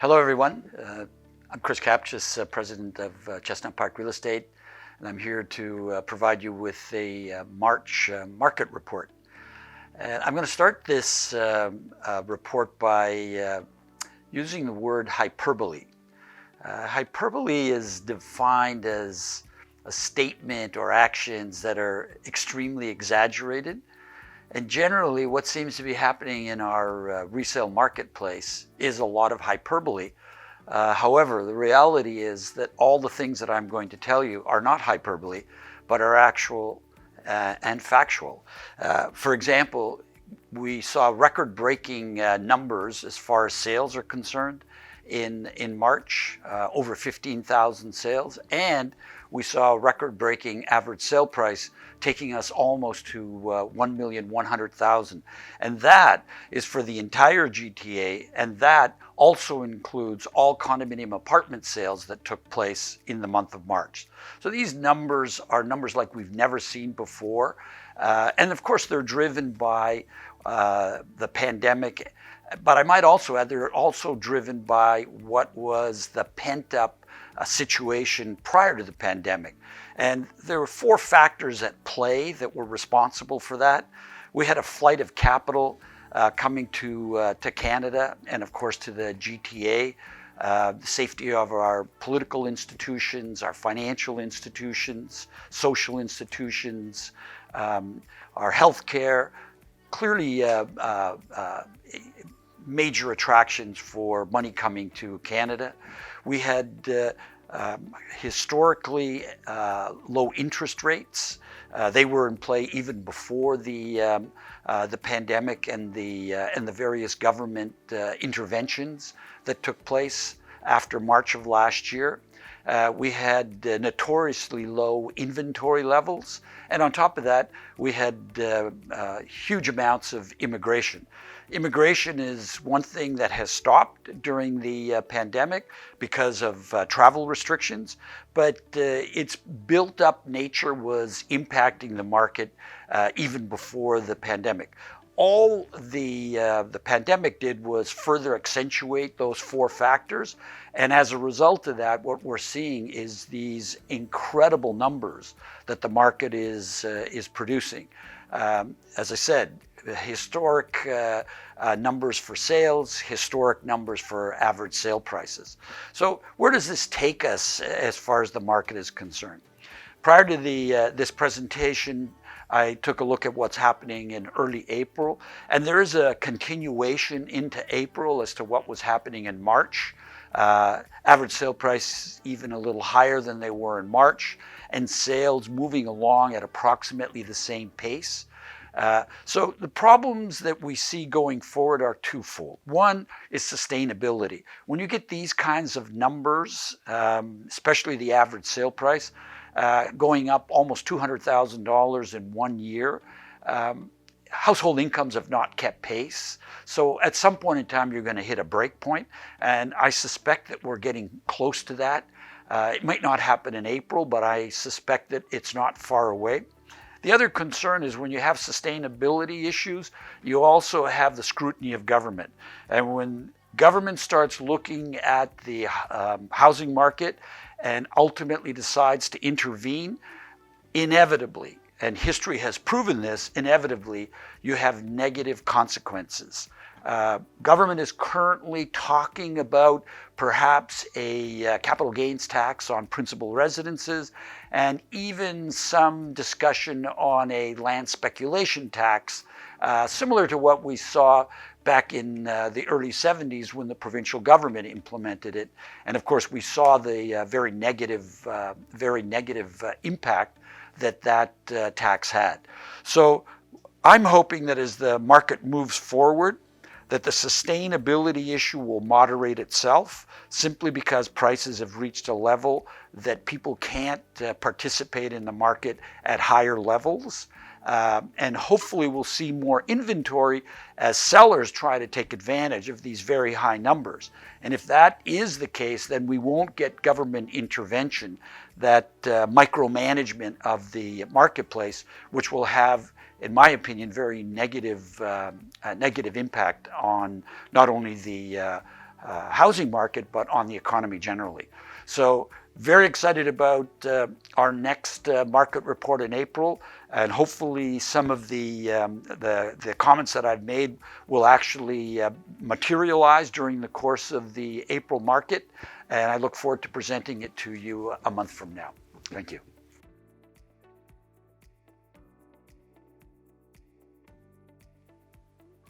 Hello, everyone. I'm Chris Kapches, president of Chestnut Park Real Estate, and I'm here to provide you with a March market report. And I'm going to start this report by using the word hyperbole. Hyperbole is defined as a statement or actions that are extremely exaggerated. And generally, what seems to be happening in our resale marketplace is a lot of hyperbole. However, the reality is that all the things that I'm going to tell you are not hyperbole, but are actual and factual. For example, we saw record-breaking numbers as far as sales are concerned in March, over 15,000 sales, and we saw a record-breaking average sale price taking us almost to 1,100,000. And that is for the entire GTA, and that also includes all condominium apartment sales that took place in the month of March. So these numbers are numbers like we've never seen before. And of course, they're driven by the pandemic. But I might also add, they're also driven by what was the pent-up situation prior to the pandemic. And there were four factors at play that were responsible for that. We had a flight of capital coming to Canada and, of course, to the GTA. The safety of our political institutions, our financial institutions, social institutions, our healthcare, clearly major attractions for money coming to Canada. We had historically low interest rates. They were in play even before the pandemic and the various government interventions that took place after March of last year. We had notoriously low inventory levels, and on top of that, we had huge amounts of immigration. Immigration is one thing that has stopped during the pandemic because of travel restrictions, but its built-up nature was impacting the market even before the pandemic. All the pandemic did was further accentuate those four factors, and as a result of that, what we're seeing is these incredible numbers that the market is producing. As I said, historic numbers for sales, historic numbers for average sale prices. So where does this take us as far as the market is concerned? Prior to this presentation, I took a look at what's happening in early April, and there is a continuation into April as to what was happening in March. Average sale price even a little higher than they were in March, and sales moving along at approximately the same pace. So the problems that we see going forward are twofold. One is sustainability. When you get these kinds of numbers, especially the average sale price, going up almost $200,000 in 1 year, household incomes have not kept pace. So at some point in time, you're going to hit a break point, and I suspect that we're getting close to that. It might not happen in April, but I suspect that it's not far away. The other concern is when you have sustainability issues, you also have the scrutiny of government. And when government starts looking at the housing market and ultimately decides to intervene, inevitably, and history has proven this, inevitably, you have negative consequences. Government is currently talking about perhaps a capital gains tax on principal residences, and even some discussion on a land speculation tax, similar to what we saw back in the early 70s when the provincial government implemented it. And of course, we saw the very negative impact that tax had. So I'm hoping that as the market moves forward, that the sustainability issue will moderate itself simply because prices have reached a level that people can't participate in the market at higher levels. And hopefully we'll see more inventory as sellers try to take advantage of these very high numbers. And if that is the case, then we won't get government intervention, that micromanagement of the marketplace, which will have, in my opinion, very negative impact on not only the housing market, but on the economy generally. So very excited about our next market report in April, and hopefully some of the comments that I've made will actually materialize during the course of the April market, and I look forward to presenting it to you a month from now. Thank you.